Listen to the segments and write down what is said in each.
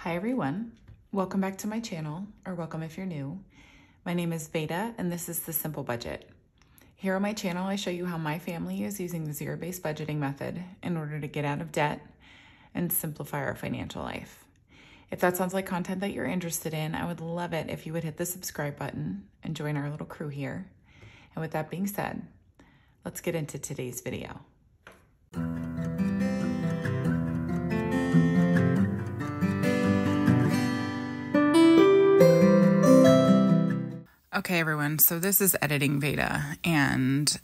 Hi everyone, welcome back to my channel, or welcome if you're new. My name is Veda and this is The Simple Budget. Here on my channel I show you how my family is using the zero-based budgeting method in order to get out of debt and simplify our financial life. If that sounds like content that you're interested in, I would love it if you would hit the subscribe button and join our little crew here. And with that being said, let's get into today's video. Okay, everyone, so this is Editing Veda, and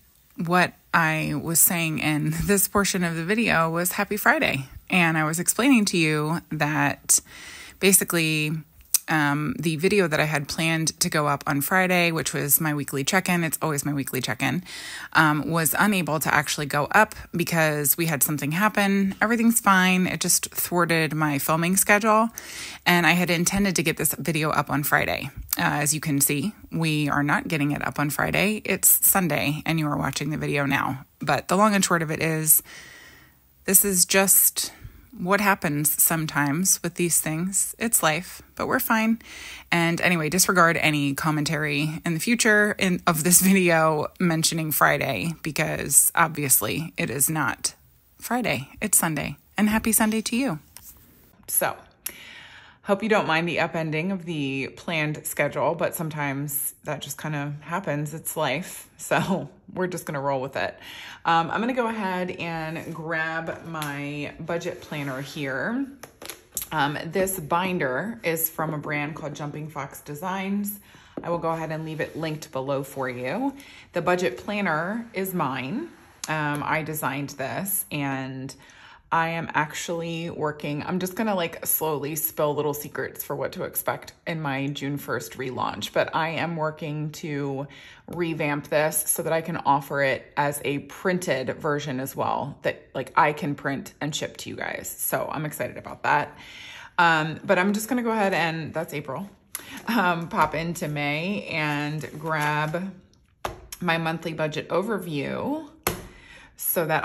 what I was saying in this portion of the video was Happy Friday, and I was explaining to you that basically the video that I had planned to go up on Friday, which was my weekly check-in, it's always my weekly check-in, was unable to actually go up because we had something happen. Everything's fine. It just thwarted my filming schedule, and I had intended to get this video up on Friday. As you can see, we are not getting it up on Friday. It's Sunday, and you are watching the video now. But the long and short of it is, this is just what happens sometimes with these things. It's life, but we're fine. And anyway, disregard any commentary in the future of this video mentioning Friday, because obviously it is not Friday, it's Sunday. And happy Sunday to you. So, hope you don't mind the upending of the planned schedule, but sometimes that just kind of happens. It's life. So we're just going to roll with it. I'm going to go ahead and grab my budget planner here. This binder is from a brand called Jumping Fox Designs. I will go ahead and leave it linked below for you. The budget planner is mine. I designed this, and I am actually working, I'm just gonna like slowly spill little secrets for what to expect in my June 1st relaunch, but I am working to revamp this so that I can offer it as a printed version as well, that like I can print and ship to you guys. So I'm excited about that. But I'm just gonna go ahead and, that's April, pop into May and grab my monthly budget overview, so that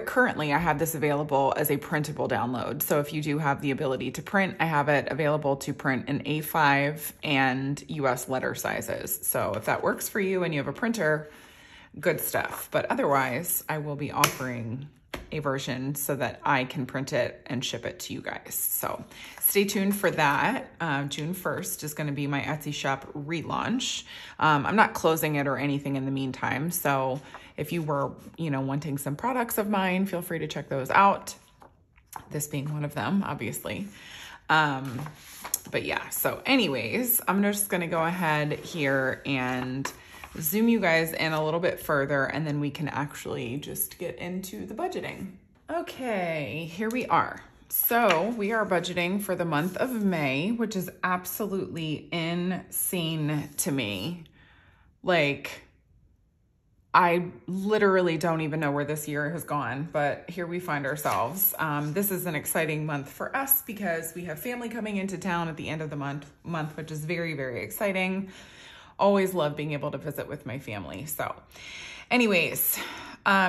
currently I have this available as a printable download. So if you do have the ability to print, I have it available to print in A5 and US letter sizes. So if that works for you and you have a printer, good stuff. But otherwise, I will be offering a version so that I can print it and ship it to you guys. So stay tuned for that. June 1st is going to be my Etsy shop relaunch. I'm not closing it or anything in the meantime. So if you were, wanting some products of mine, feel free to check those out. This being one of them, obviously. But yeah, so anyways, I'm just going to go ahead here and zoom you guys in a little bit further, and then we can actually just get into the budgeting. Okay, here we are. So we are budgeting for the month of May, which is absolutely insane to me. Like, I literally don't even know where this year has gone, but here we find ourselves. This is an exciting month for us because we have family coming into town at the end of the month, which is very, very exciting. Always love being able to visit with my family. So anyways,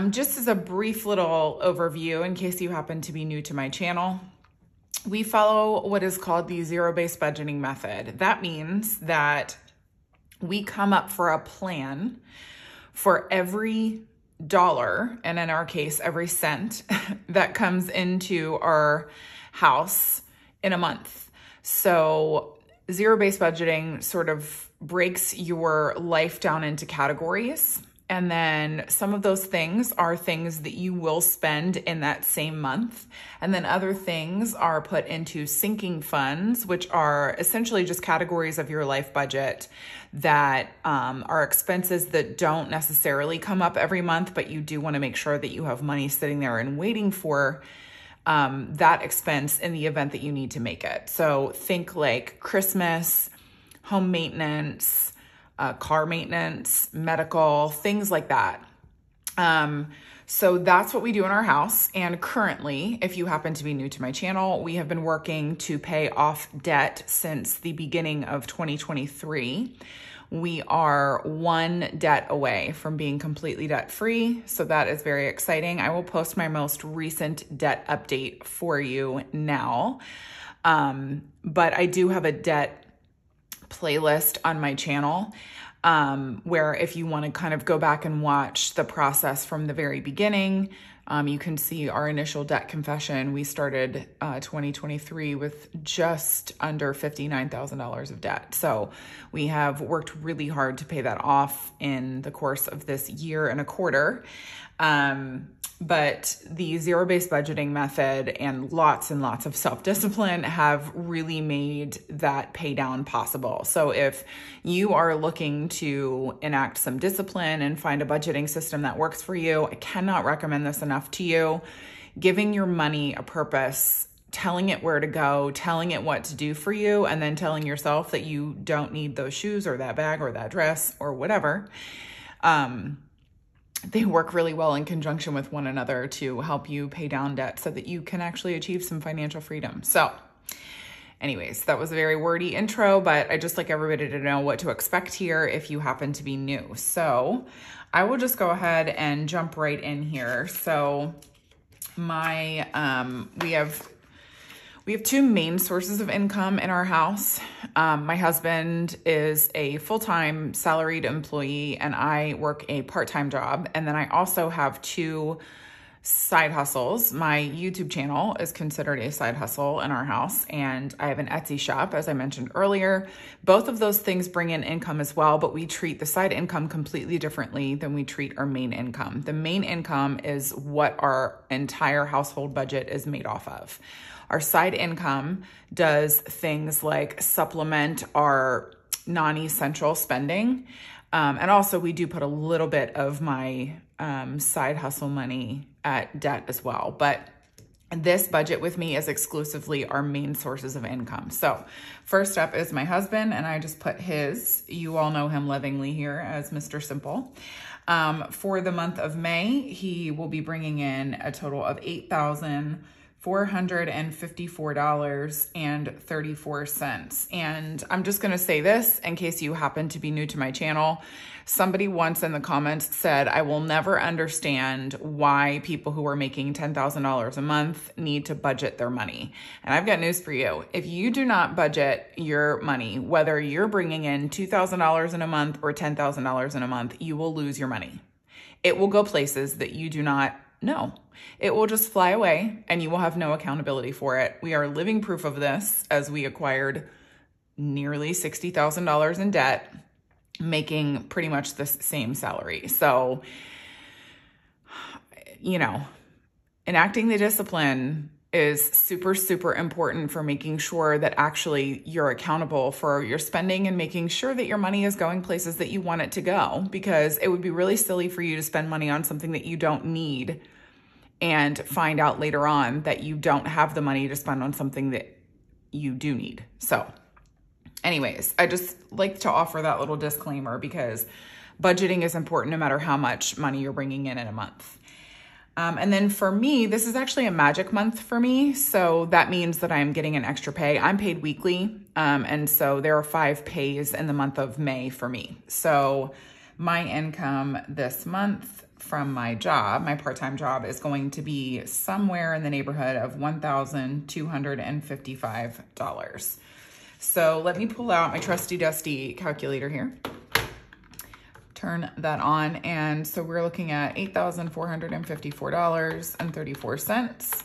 just as a brief little overview, in case you happen to be new to my channel, we follow what is called the zero-based budgeting method. That means that we come up for a plan for every dollar, and in our case, every cent that comes into our house in a month. So zero-based budgeting sort of breaks your life down into categories. And then some of those things are things that you will spend in that same month. And then other things are put into sinking funds, which are essentially just categories of your life budget that are expenses that don't necessarily come up every month, but you do want to make sure that you have money sitting there and waiting for that expense in the event that you need to make it. So think like Christmas, home maintenance, car maintenance, medical, things like that. So that's what we do in our house. And currently, if you happen to be new to my channel, we have been working to pay off debt since the beginning of 2023. We are one debt away from being completely debt-free, so that is very exciting. I will post my most recent debt update for you now. But I do have a debt playlist on my channel, where if you want to kind of go back and watch the process from the very beginning, you can see our initial debt confession. We started 2023 with just under $59,000 of debt. So we have worked really hard to pay that off in the course of this year and a quarter. But the zero-based budgeting method and lots of self-discipline have really made that pay down possible. So if you are looking to enact some discipline and find a budgeting system that works for you, I cannot recommend this enough to you. Giving your money a purpose, telling it where to go, telling it what to do for you, and then telling yourself that you don't need those shoes or that bag or that dress or whatever. They work really well in conjunction with one another to help you pay down debt so that you can actually achieve some financial freedom. So anyways, that was a very wordy intro, but I just like everybody to know what to expect here if you happen to be new. So I will just go ahead and jump right in here. So we have two main sources of income in our house. My husband is a full-time salaried employee and I work a part-time job. And then I also have two side hustles. My YouTube channel is considered a side hustle in our house, and I have an Etsy shop, as I mentioned earlier. Both of those things bring in income as well, but we treat the side income completely differently than we treat our main income. The main income is what our entire household budget is made off of. Our side income does things like supplement our non-essential spending. And also we do put a little bit of my side hustle money at debt as well. But this budget with me is exclusively our main sources of income. So first up is my husband, and I just put his. You all know him lovingly here as Mr. Simple. For the month of May, he will be bringing in a total of $8,454.34. And I'm just going to say this in case you happen to be new to my channel. Somebody once in the comments said, I will never understand why people who are making $10,000 a month need to budget their money. And I've got news for you. If you do not budget your money, whether you're bringing in $2,000 in a month or $10,000 in a month, you will lose your money. It will go places that you do not know. It will just fly away and you will have no accountability for it. We are living proof of this as we acquired nearly $60,000 in debt, making pretty much the same salary. So, you know, enacting the discipline is super, super important for making sure that actually you're accountable for your spending and making sure that your money is going places that you want it to go, because it would be really silly for you to spend money on something that you don't need and find out later on that you don't have the money to spend on something that you do need. So anyways, I just like to offer that little disclaimer because budgeting is important no matter how much money you're bringing in a month. And then for me, this is actually a magic month for me. So that means that I'm getting an extra pay. I'm paid weekly. And so there are 5 pays in the month of May for me. So my income this month from my job, my part-time job, is going to be somewhere in the neighborhood of $1,255. So let me pull out my trusty dusty calculator here. Turn that on. And so we're looking at $8,454.34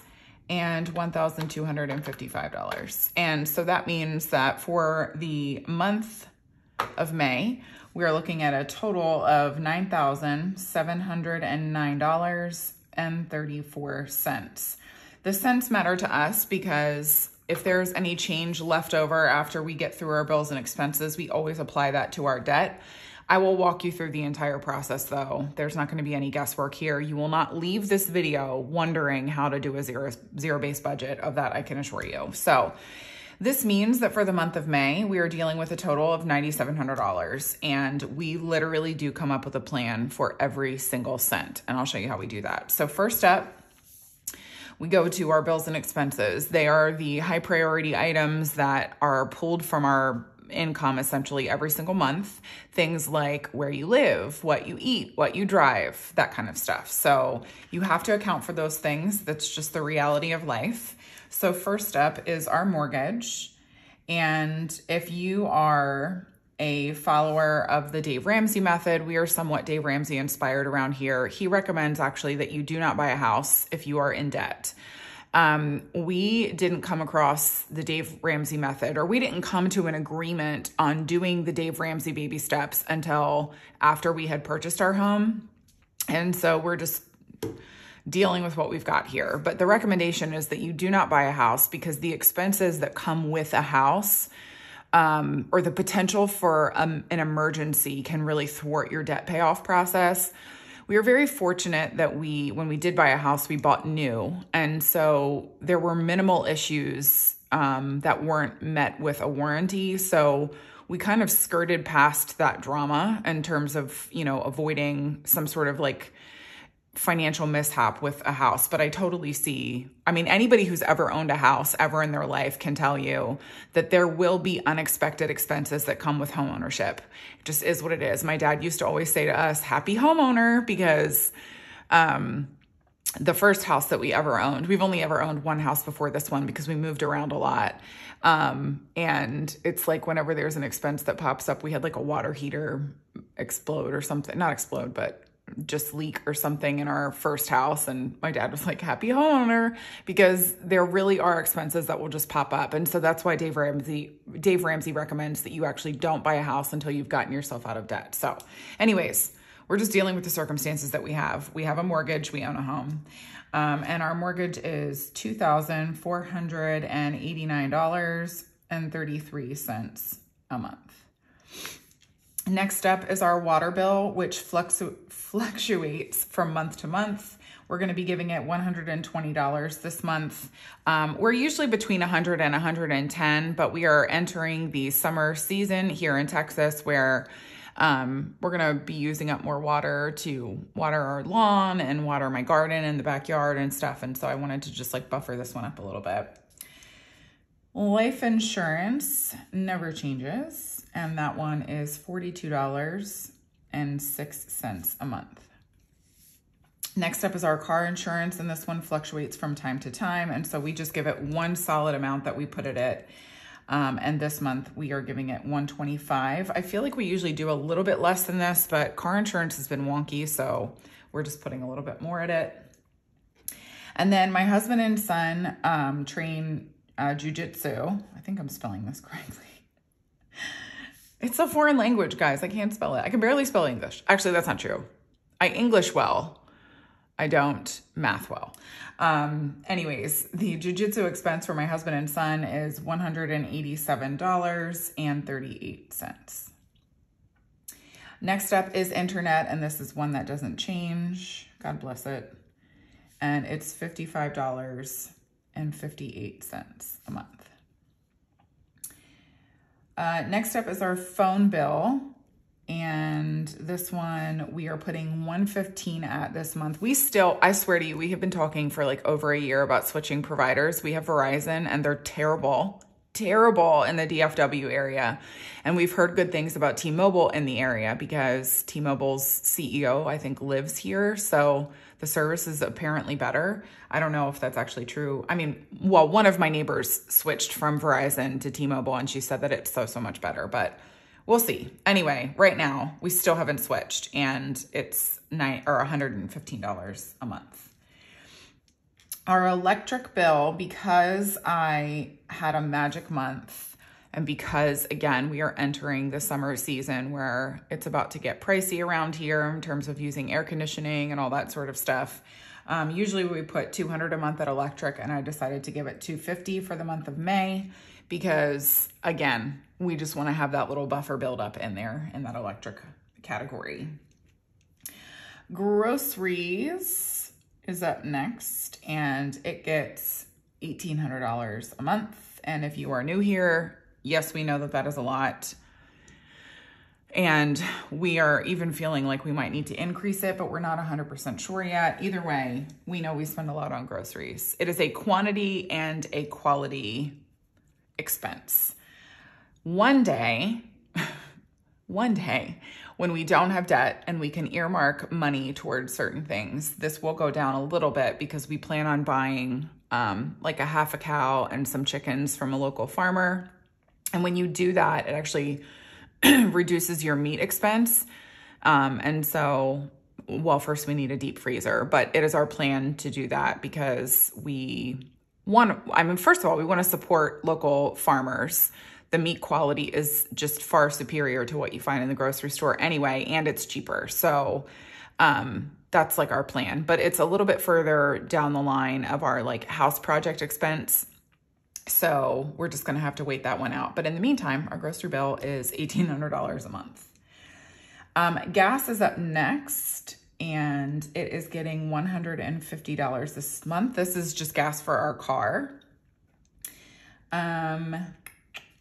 and $1,255. And so that means that for the month of May, we are looking at a total of $9,709.34. The cents matter to us because if there's any change left over after we get through our bills and expenses, we always apply that to our debt. I will walk you through the entire process though. There's not going to be any guesswork here. You will not leave this video wondering how to do a zero-based budget. Of that, I can assure you. So this means that for the month of May, we are dealing with a total of $9,700, and we literally do come up with a plan for every single cent. And I'll show you how we do that. So first up, we go to our bills and expenses. They are the high priority items that are pulled from our income essentially every single month. Things like where you live, what you eat, what you drive, that kind of stuff. So you have to account for those things. That's just the reality of life. So first up is our mortgage. And if you are a follower of the Dave Ramsey method, we are somewhat Dave Ramsey inspired around here. He recommends actually that you do not buy a house if you are in debt. We didn't come across the Dave Ramsey method, or we didn't come to an agreement on doing the Dave Ramsey baby steps until after we had purchased our home. And so we're just dealing with what we've got here. But the recommendation is that you do not buy a house, because the expenses that come with a house, or the potential for an emergency, can really thwart your debt payoff process. We were very fortunate that when we did buy a house, we bought new. And so there were minimal issues that weren't met with a warranty. So we kind of skirted past that drama in terms of, avoiding some sort of like financial mishap with a house. But I totally see, anybody who's ever owned a house ever in their life can tell you that there will be unexpected expenses that come with home ownership. It just is what it is. My dad used to always say to us, happy homeowner, because the first house that we ever owned, we've only ever owned one house before this one because we moved around a lot. And it's like whenever there's an expense that pops up, we had like a water heater explode or something, not explode, but just leak or something in our first house. And my dad was like, happy homeowner, because there really are expenses that will just pop up. And so that's why Dave Ramsey recommends that you actually don't buy a house until you've gotten yourself out of debt. So anyways, we're just dealing with the circumstances that we have. We have a mortgage, we own a home. And our mortgage is $2,489.33 a month. Next up is our water bill, which fluctuates from month to month. We're going to be giving it $120 this month. We're usually between $100 and $110, but we are entering the summer season here in Texas where we're going to be using up more water to water our lawn and water my garden and the backyard and stuff. And so I wanted to just like buffer this one up a little bit. Life insurance never changes. And that one is $42.06 a month. Next up is our car insurance, and this one fluctuates from time to time. And so we just give it one solid amount that we put it at. And this month we are giving it $125. I feel like we usually do a little bit less than this, but car insurance has been wonky, so we're just putting a little bit more at it. And then my husband and son train jujitsu. I think I'm spelling this correctly. It's a foreign language, guys. I can't spell it. I can barely spell English. Actually, that's not true. I English well. I don't math well. Anyways, the jiu-jitsu expense for my husband and son is $187.38. Next up is internet, and this is one that doesn't change. God bless it. And it's $55.58 a month. Next up is our phone bill, and this one we are putting $115 at this month. I swear to you, we have been talking for like over a year about switching providers. We have Verizon, and they're terrible in the DFW area. And we've heard good things about T-Mobile in the area because T-Mobile's CEO, I think, lives here. So the service is apparently better. I don't know if that's actually true. One of my neighbors switched from Verizon to T-Mobile, and she said that it's so much better, but we'll see. Anyway, right now we still haven't switched, and it's $115 a month. Our electric bill, because I had a magic month, and because, again, we are entering the summer season where it's about to get pricey around here in terms of using air conditioning and all that sort of stuff. Usually we put $200 a month at electric, and I decided to give it $250 for the month of May because, again, we just want to have that little buffer build up in there in that electric category. Groceries is up next, and it gets $1,800 a month. And if you are new here, yes, we know that that is a lot. And we are even feeling like we might need to increase it, but we're not 100% sure yet. Either way, we know we spend a lot on groceries. It is a quantity and a quality expense. One day, when we don't have debt and we can earmark money towards certain things, this will go down a little bit because we plan on buying like a half a cow and some chickens from a local farmer. And when you do that, it actually reduces your meat expense. And so, well, first we need a deep freezer, but it is our plan to do that because first of all, we want to support local farmers. The meat quality is just far superior to what you find in the grocery store anyway, and it's cheaper. So, that's like our plan, but it's a little bit further down the line of our like house project expense. So we're just going to have to wait that one out. But in the meantime, our grocery bill is $1,800 a month. Gas is up next, and it is getting $150 this month. This is just gas for our car.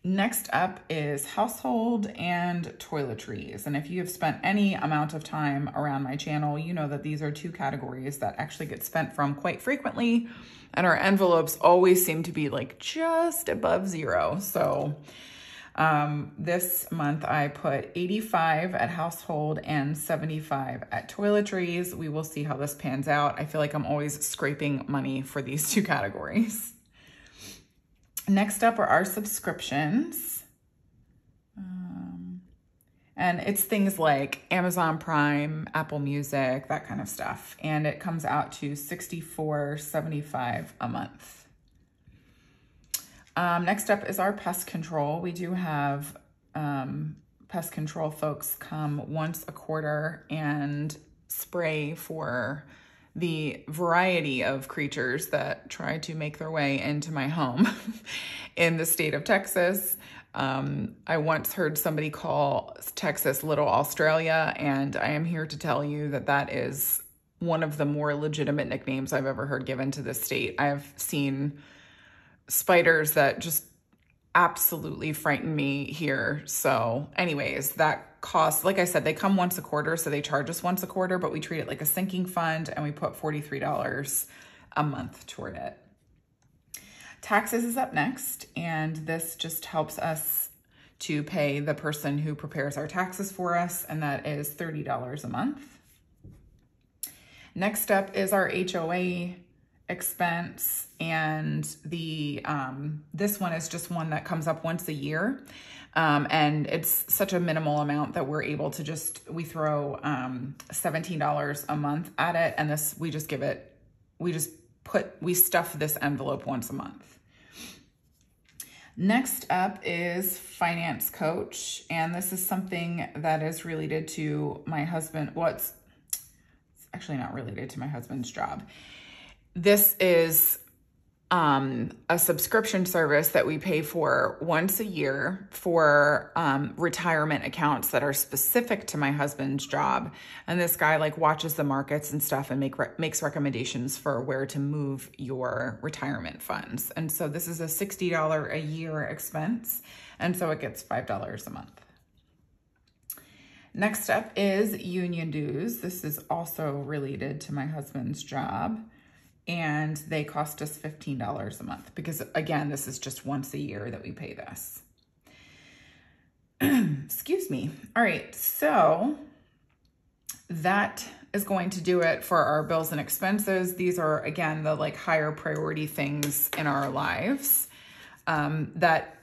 Next up is household and toiletries. And if you have spent any amount of time around my channel, you know that these are two categories that actually get spent from quite frequently. And our envelopes always seem to be like just above zero. So this month I put 85 at household and 75 at toiletries. We will see how this pans out. I feel like I'm always scraping money for these two categories. Next up are our subscriptions. And it's things like Amazon Prime, Apple Music, that kind of stuff. And it comes out to $64.75 a month. Next up is our pest control. We do have pest control folks come once a quarter and spray for the variety of creatures that try to make their way into my home in the state of Texas. I once heard somebody call Texas Little Australia, and I am here to tell you that that is one of the more legitimate nicknames I've ever heard given to this state. I've seen spiders that just absolutely frighten me here. So anyways, that costs, like I said, they come once a quarter, so they charge us once a quarter, but we treat it like a sinking fund, and we put $43 a month toward it. Taxes is up next, and this just helps us to pay the person who prepares our taxes for us, and that is $30 a month. Next up is our HOA expense, and the this one is just one that comes up once a year, and it's such a minimal amount that we're able to we throw $17 a month at it, and we stuff this envelope once a month. Next up is finance coach, and this is something that is related to my husband. Well, it's actually not related to my husband's job. This is a subscription service that we pay for once a year for retirement accounts that are specific to my husband's job. And this guy like watches the markets and stuff and makes recommendations for where to move your retirement funds. And so this is a $60 a year expense. And so it gets $5 a month. Next up is union dues. This is also related to my husband's job. And they cost us $15 a month because, again, this is just once a year that we pay this. Excuse me. All right, so that is going to do it for our bills and expenses. These are, again, the like higher priority things in our lives that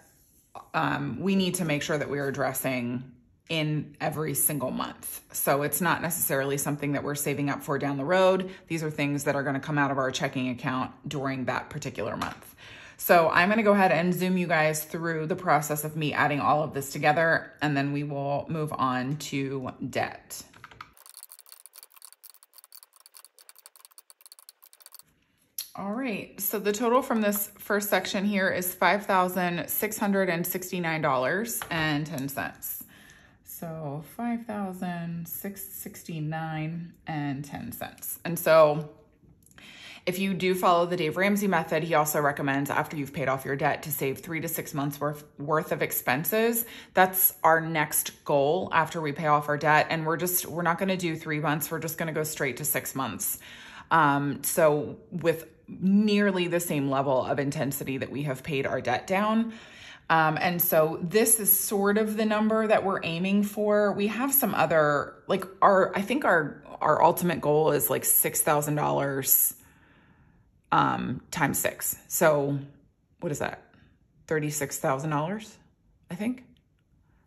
we need to make sure that we're addressing in every single month. So it's not necessarily something that we're saving up for down the road. These are things that are going to come out of our checking account during that particular month. So I'm going to go ahead and zoom you guys through the process of me adding all of this together, and then we will move on to debt. All right, so the total from this first section here is $5,669.10. So $5,669.10. And so if you do follow the Dave Ramsey method, he also recommends after you've paid off your debt to save 3 to 6 months worth of expenses. That's our next goal after we pay off our debt. And we're not going to do 3 months. We're just going to go straight to 6 months. So with nearly the same level of intensity that we have paid our debt down. And so this is sort of the number that we're aiming for. We have some other, like I think our ultimate goal is like $6,000 times 6. So what is that? $36,000, I think,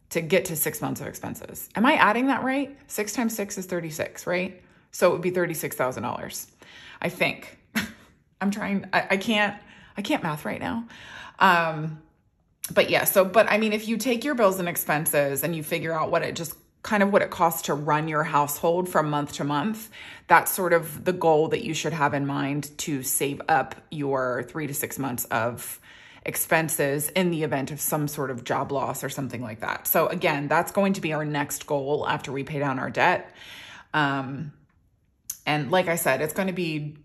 to get to 6 months of expenses. Am I adding that right? 6 times 6 is 36, right? So it would be $36,000, I think. I'm trying, I can't math right now. But yeah, but I mean, if you take your bills and expenses and you figure out what it costs to run your household from month to month, that's sort of the goal that you should have in mind to save up your 3 to 6 months of expenses in the event of some sort of job loss or something like that. So again, that's going to be our next goal after we pay down our debt. And like I said, it's going to be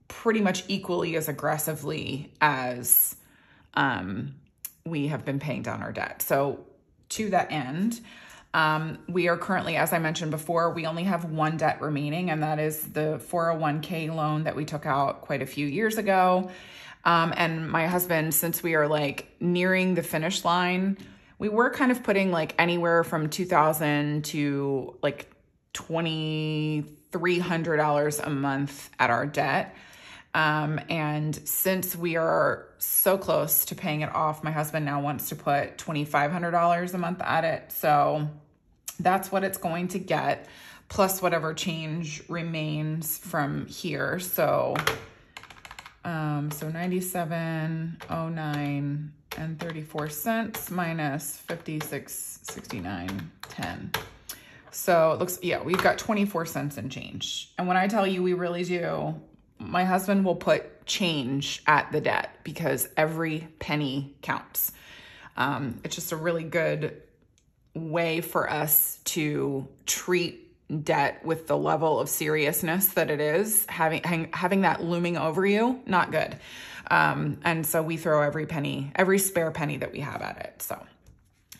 pretty much equally as aggressively as we have been paying down our debt. So to that end, we are currently, as I mentioned before, we only have one debt remaining, and that is the 401k loan that we took out quite a few years ago. And my husband, since we are like nearing the finish line, we were kind of putting like anywhere from $2,000 to like $2,300 a month at our debt. And since we are so close to paying it off, my husband now wants to put $2,500 a month at it. So that's what it's going to get, plus whatever change remains from here. So 97.09 and 34 cents minus 56.69.10. So it looks, yeah, we've got 24 cents and change. And when I tell you we really do, my husband will put change at the debt because every penny counts. It's just a really good way for us to treat debt with the level of seriousness that it is. Having that looming over you, not good. And so we throw every spare penny that we have at it. So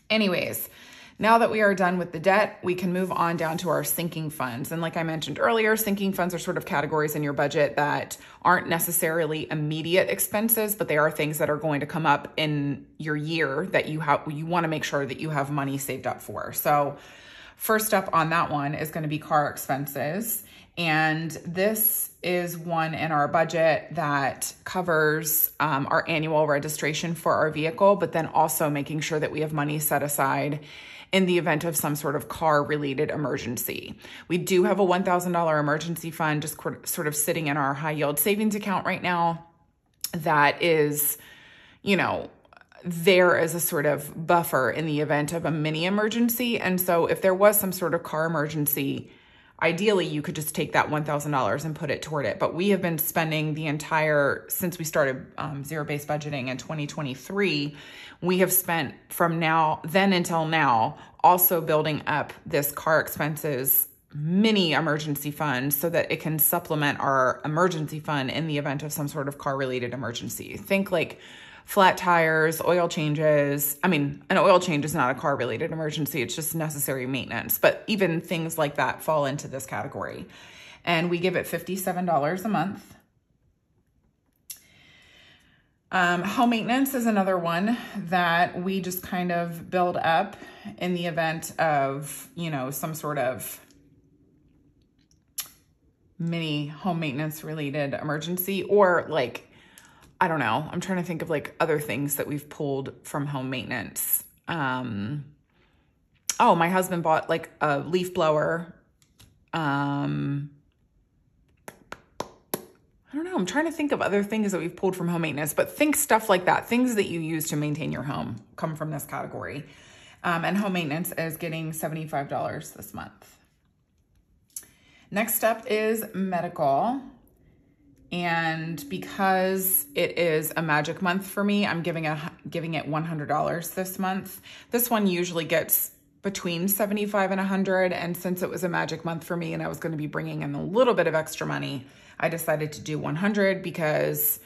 anyways, now that we are done with the debt, we can move on down to our sinking funds. And like I mentioned earlier, sinking funds are sort of categories in your budget that aren't necessarily immediate expenses, but they are things that are going to come up in your year that you want to make sure that you have money saved up for. So first up on that one is going to be car expenses. And this is one in our budget that covers our annual registration for our vehicle, but then also making sure that we have money set aside in the event of some sort of car-related emergency. We do have a $1,000 emergency fund just sort of sitting in our high-yield savings account right now that is, there as a sort of buffer in the event of a mini emergency. And so if there was some sort of car emergency, ideally you could just take that $1,000 and put it toward it. But we have been spending since we started zero-based budgeting in 2023, we have spent from then until now also building up this car expenses mini emergency fund so that it can supplement our emergency fund in the event of some sort of car-related emergency. Think like flat tires, oil changes. I mean, an oil change is not a car-related emergency. It's just necessary maintenance. But even things like that fall into this category. And we give it $57 a month. Home maintenance is another one that we just kind of build up in the event of, some sort of mini home maintenance related emergency, or like, I don't know. I'm trying to think of like other things that we've pulled from home maintenance. My husband bought like a leaf blower. I don't know. I'm trying to think of other things that we've pulled from home maintenance, but think stuff like that. Things that you use to maintain your home come from this category. And home maintenance is getting $75 this month. Next up is medical. And because it is a magic month for me, I'm giving it $100 this month. This one usually gets between $75 and $100. And since it was a magic month for me and I was going to be bringing in a little bit of extra money, I decided to do $100 because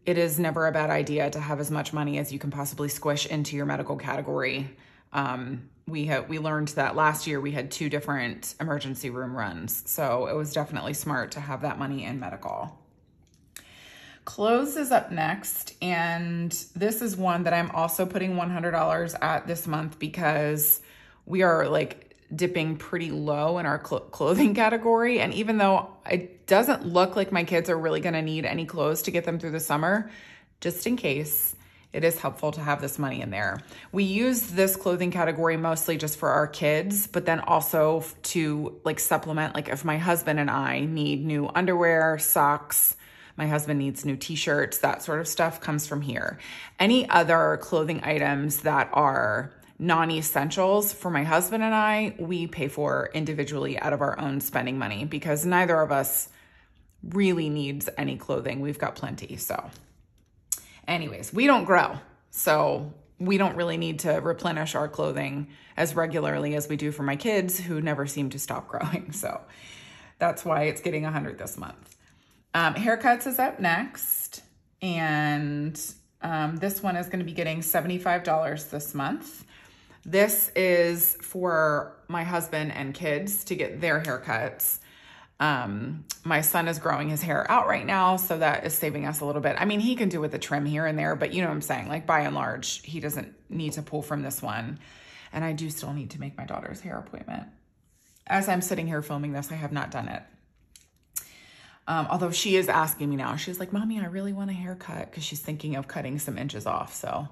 it is never a bad idea to have as much money as you can possibly squish into your medical category. We learned that last year we had 2 different emergency room runs. So it was definitely smart to have that money in medical. Clothes is up next, and this is one that I'm also putting $100 at this month because we are like dipping pretty low in our clothing category. And even though it doesn't look like my kids are really going to need any clothes to get them through the summer. Just in case, it is helpful to have this money in there. We use this clothing category mostly just for our kids, but then also to like supplement, like if my husband and I need new underwear, socks, my husband needs new t-shirts, that sort of stuff comes from here. Any other clothing items that are non-essentials for my husband and I, we pay for individually out of our own spending money because neither of us really needs any clothing. We've got plenty. So anyways, we don't grow. So we don't really need to replenish our clothing as regularly as we do for my kids who never seem to stop growing. So that's why it's getting 100 this month. Haircuts is up next. And this one is going to be getting $75 this month. This is for my husband and kids to get their haircuts. My son is growing his hair out right now, so that is saving us a little bit. I mean, he can do with a trim here and there, but you know what I'm saying? Like by and large, he doesn't need to pull from this one. And I do still need to make my daughter's hair appointment. As I'm sitting here filming this, I have not done it. Although she is asking me now. She's like, Mommy, I really want a haircut because she's thinking of cutting some inches off. So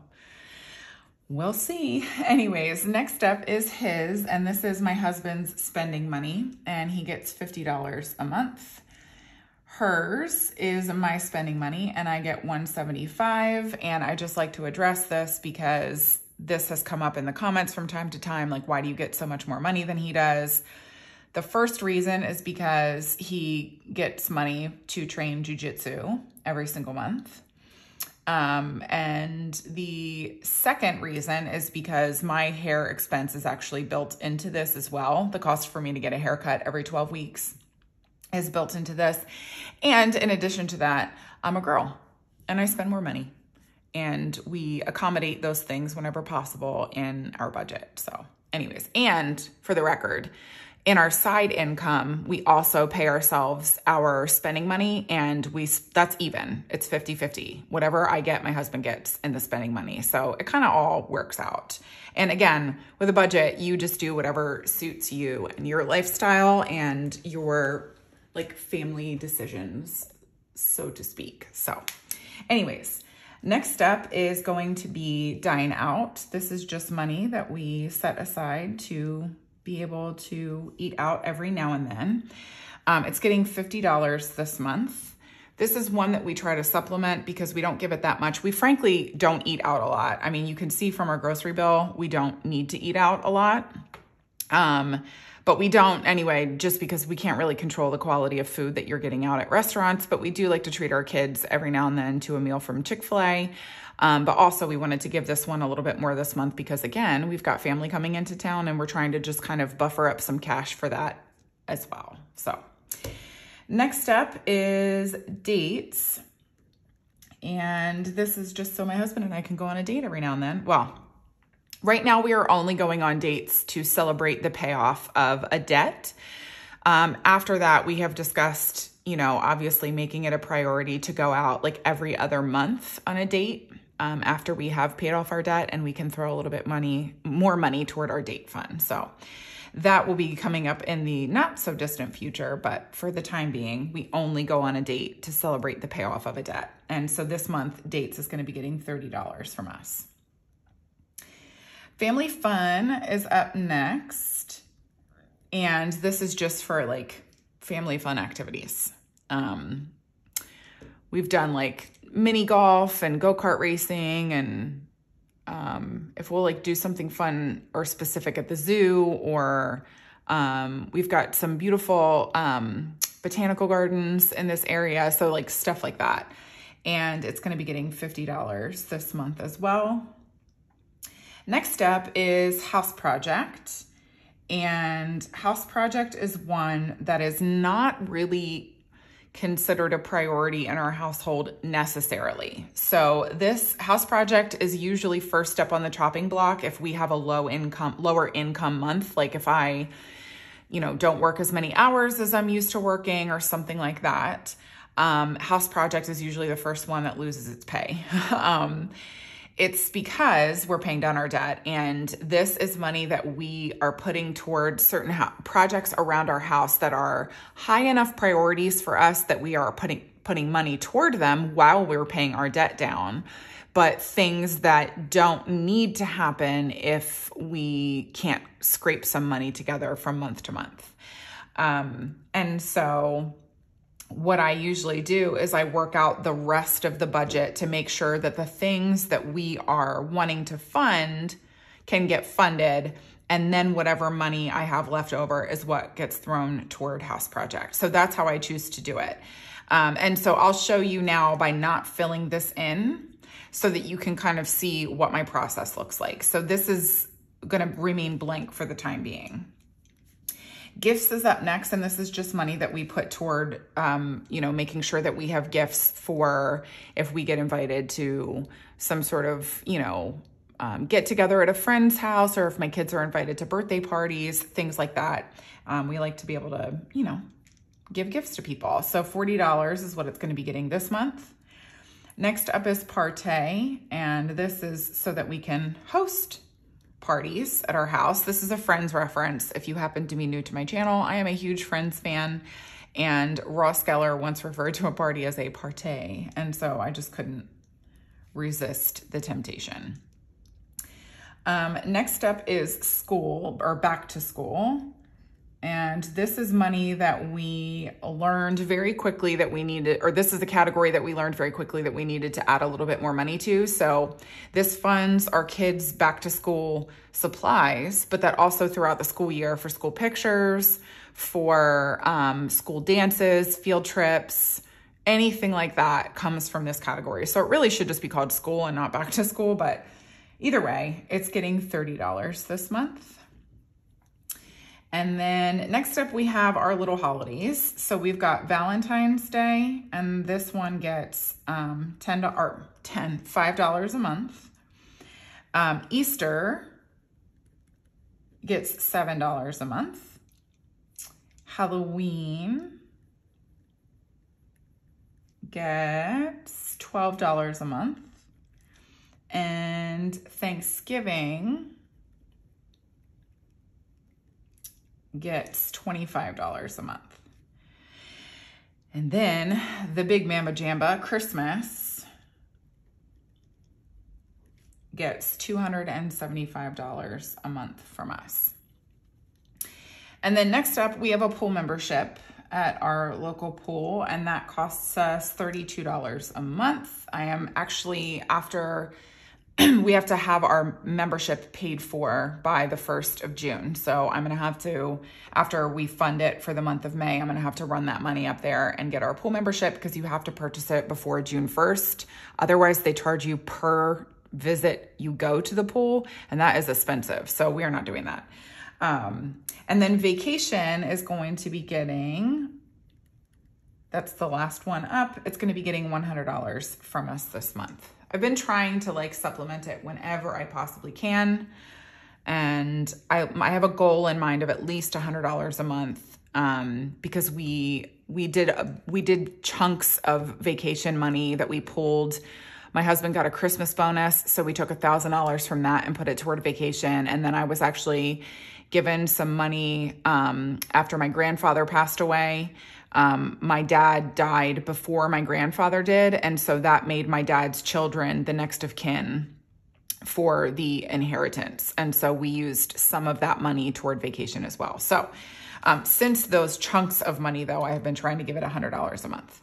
we'll see. Anyways, next up is his, and this is my husband's spending money, and he gets $50 a month. Hers is my spending money, and I get $175, and I just like to address this because this has come up in the comments from time to time, like, why do you get so much more money than he does? The first reason is because he gets money to train jujitsu every single month. And the second reason is because my hair expense is actually built into this as well. The cost for me to get a haircut every 12 weeks is built into this. And in addition to that, I'm a girl and I spend more money, and we accommodate those things whenever possible in our budget. So anyways, and for the record, in our side income, we also pay ourselves our spending money, and that's even. It's 50-50. Whatever I get, my husband gets in the spending money. So it kind of all works out. And again, with a budget, you just do whatever suits you and your lifestyle and your like family decisions, so to speak. So anyways, next up is going to be dine out. This is just money that we set aside to be able to eat out every now and then. It's getting $50 this month. This is one that we try to supplement because we don't give it that much. We frankly don't eat out a lot. I mean, you can see from our grocery bill, we don't need to eat out a lot. But we don't anyway, just because we can't really control the quality of food that you're getting out at restaurants. But we do like to treat our kids every now and then to a meal from Chick-fil-A. But also we wanted to give this one a little bit more this month because again, we've got family coming into town and we're trying to just kind of buffer up some cash for that as well. So next up is dates. And this is just so my husband and I can go on a date every now and then. Well, right now we are only going on dates to celebrate the payoff of a debt. After that, we have discussed, you know, obviously making it a priority to go out like every other month on a date. After we have paid off our debt and we can throw a little bit more money toward our date fund. So that will be coming up in the not so distant future, but for the time being, we only go on a date to celebrate the payoff of a debt. And so this month, dates is going to be getting $30 from us. Family fun is up next. And this is just for like family fun activities. We've done like mini golf and go-kart racing, and if we'll like do something fun or specific at the zoo, or we've got some beautiful botanical gardens in this area, so like stuff like that. And it's going to be getting $50 this month as well. Next up is house project, and house project is one that is not really considered a priority in our household necessarily. So this house project is usually first up on the chopping block if we have a lower income month, like if I, you know, don't work as many hours as I'm used to working or something like that. House project is usually the first one that loses its pay. it's because we're paying down our debt, and this is money that we are putting towards certain projects around our house that are high enough priorities for us that we are putting money toward them while we're paying our debt down, but things that don't need to happen if we can't scrape some money together from month to month. And so what I usually do is I work out the rest of the budget to make sure that the things that we are wanting to fund can get funded. And then whatever money I have left over is what gets thrown toward house projects. So that's how I choose to do it. And so I'll show you now by not filling this in so that you can kind of see what my process looks like. So this is going to remain blank for the time being. Gifts is up next, and this is just money that we put toward, making sure that we have gifts for if we get invited to some sort of, get together at a friend's house, or if my kids are invited to birthday parties, things like that. We like to be able to, give gifts to people. So $40 is what it's going to be getting this month. Next up is Partay, and this is so that we can host parties at our house. This is a Friends reference. If you happen to be new to my channel, I am a huge Friends fan, and Ross Geller once referred to a party as a partay, and so I just couldn't resist the temptation. Next up is school, or back to school. And this is money that we learned very quickly that we needed, or this is the category that we learned very quickly that we needed to add a little bit more money to. So this funds our kids' back to school supplies, but that also throughout the school year for school pictures, for school dances, field trips, anything like that comes from this category. So it really should just be called school and not back to school, but either way, it's getting $30 this month. And then next up, we have our little holidays. So we've got Valentine's Day, and this one gets $5 a month. Easter gets $7 a month. Halloween gets $12 a month. And Thanksgiving gets $25 a month. And then the big mamba jamba, Christmas, gets $275 a month from us. And then next up, we have a pool membership at our local pool, and that costs us $32 a month. I am actually, after we have to have our membership paid for by the 1st of June. So I'm going to have to, after we fund it for the month of May, I'm going to have to run that money up there and get our pool membership, because you have to purchase it before June 1st. Otherwise, they charge you per visit you go to the pool, and that is expensive. So we are not doing that. And then vacation is going to be getting, that's the last one up, it's going to be getting $100 from us this month. I've been trying to supplement it whenever I possibly can. And I have a goal in mind of at least $100 a month, because we did chunks of vacation money that we pulled. My husband got a Christmas bonus, so we took $1,000 from that and put it toward vacation. And then I was actually given some money after my grandfather passed away. My dad died before my grandfather did, and so that made my dad's children the next of kin for the inheritance. And so we used some of that money toward vacation as well. So since those chunks of money, though, I have been trying to give it $100 a month.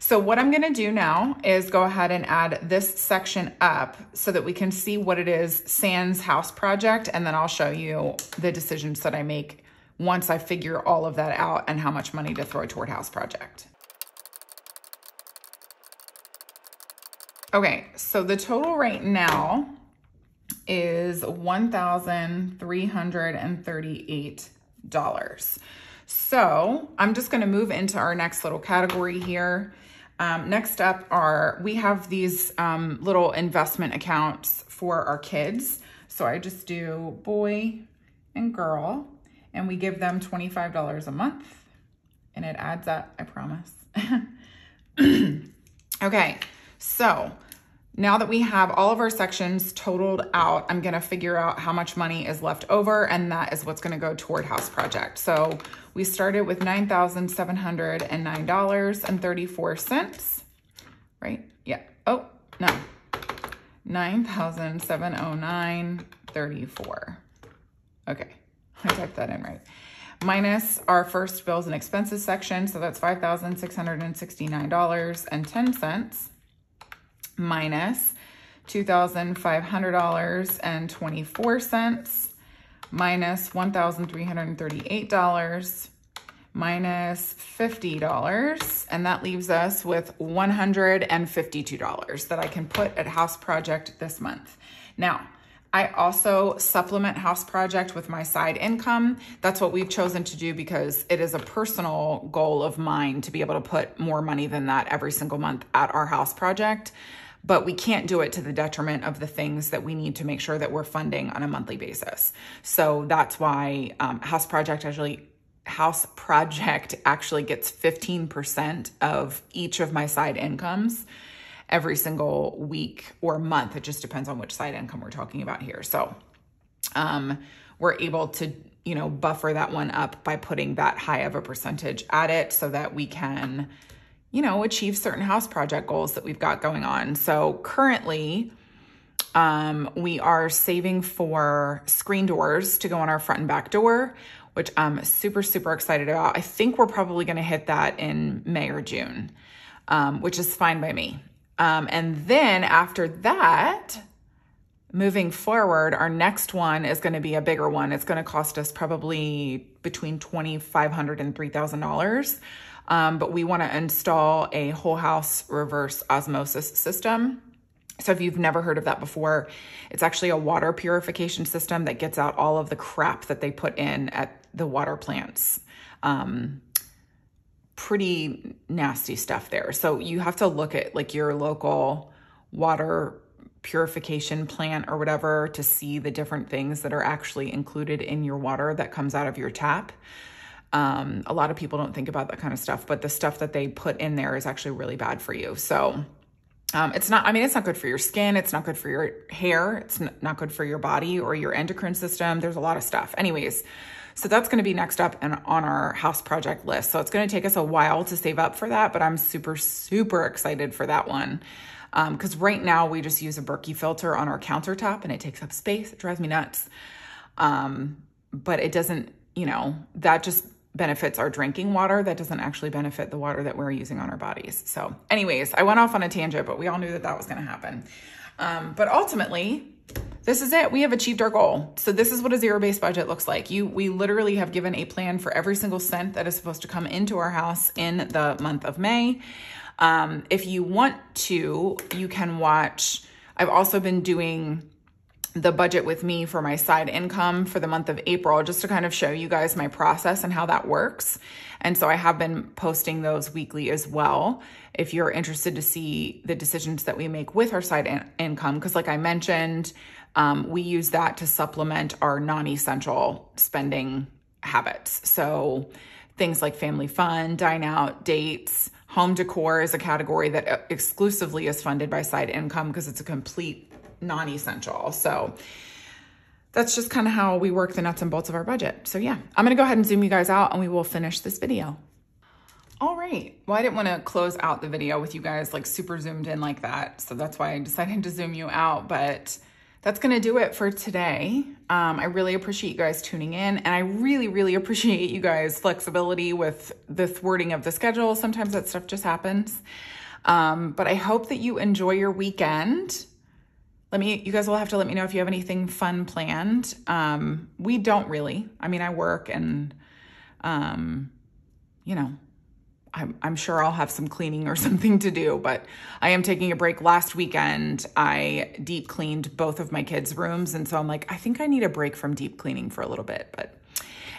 So what I'm going to do now is go ahead and add this section up so that we can see what it is sans house project, and then I'll show you the decisions that I make once I figure all of that out and how much money to throw toward house project. Okay, so the total right now is $1,338. So I'm just gonna move into our next little category here. Next up we have these little investment accounts for our kids. So I just do boy and girl, and we give them $25 a month, and it adds up, I promise. Okay, so Now that we have all of our sections totaled out, I'm gonna figure out how much money is left over, and that is what's gonna go toward house project. So we started with $9,709.34, right? Yeah, oh, no, $9,709.34. Okay, I typed that in right. Minus our first bills and expenses section, so that's $5,669.10. Minus $2,500.24, minus $1,338, minus $50, and that leaves us with $152 that I can put at house project this month. Now, I also supplement house project with my side income. That's what we've chosen to do because it is a personal goal of mine to be able to put more money than that every single month at our house project. But we can't do it to the detriment of the things that we need to make sure that we're funding on a monthly basis. So that's why house project actually gets 15% of each of my side incomes every single week or month. It just depends on which side income we're talking about here. So we're able to, buffer that one up by putting that high of a percentage at it so that we can, achieve certain house project goals that we've got going on. So currently, we are saving for screen doors to go on our front and back door, which I'm super, super excited about. I think we're probably going to hit that in May or June, which is fine by me. And then after that, moving forward, our next one is going to be a bigger one. It's going to cost us probably between $2,500 and $3,000. But we want to install a whole house reverse osmosis system. So if you've never heard of that before, it's actually a water purification system that gets out all of the crap that they put in at the water plants. Pretty nasty stuff there. So you have to look at like your local water purification plant or whatever to see the different things that are actually included in your water that comes out of your tap. A lot of people don't think about that kind of stuff, but the stuff that they put in there is actually really bad for you. So it's not good for your skin. It's not good for your hair. It's not good for your body or your endocrine system. There's a lot of stuff. Anyways, so that's going to be next up and on our house project list. So it's going to take us a while to save up for that, but I'm super, super excited for that one. Because right now we just use a Berkey filter on our countertop and it takes up space. It drives me nuts. But it doesn't, that just benefits our drinking water. That doesn't actually benefit the water that we're using on our bodies. So anyways, I went off on a tangent, but we all knew that that was going to happen. But ultimately, this is it. We have achieved our goal. So this is what a zero-based budget looks like. We literally have given a plan for every single cent that is supposed to come into our house in the month of May. If you want to, you can watch. I've also been doing the budget with me for my side income for the month of April, just to kind of show you guys my process and how that works. And so I have been posting those weekly as well, if you're interested to see the decisions that we make with our side income. Because like I mentioned, we use that to supplement our non-essential spending habits. So things like family fun, dine out, dates, home decor is a category that exclusively is funded by side income because it's a complete non-essential. So that's just kind of how we work the nuts and bolts of our budget. So yeah, I'm going to go ahead and zoom you guys out and we will finish this video. All right. Well, I didn't want to close out the video with you guys like super zoomed in like that. So that's why I decided to zoom you out, but that's going to do it for today. I really appreciate you guys tuning in, and I really, really appreciate you guys' flexibility with the thwarting of the schedule. Sometimes that stuff just happens. But I hope that you enjoy your weekend. You guys will have to let me know if you have anything fun planned. We don't really. I mean, I work and, I'm sure I'll have some cleaning or something to do, but I am taking a break. Last weekend, I deep cleaned both of my kids' rooms. And so I'm like, I think I need a break from deep cleaning for a little bit. But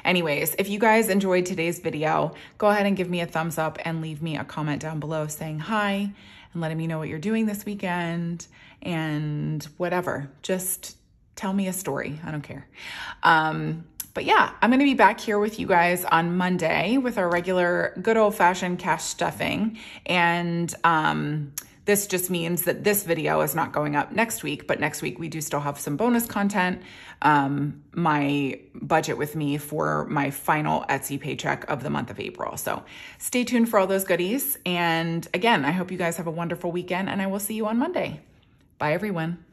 anyways, if you guys enjoyed today's video, go ahead and give me a thumbs up and leave me a comment down below saying hi and letting me know what you're doing this weekend and whatever. Just tell me a story. I don't care. But yeah, I'm going to be back here with you guys on Monday with our regular good old fashioned cash stuffing. And This just means that this video is not going up next week, but next week we do still have some bonus content. My budget with me for my final Etsy paycheck of the month of April. So stay tuned for all those goodies. And again, I hope you guys have a wonderful weekend, and I will see you on Monday. Bye, everyone.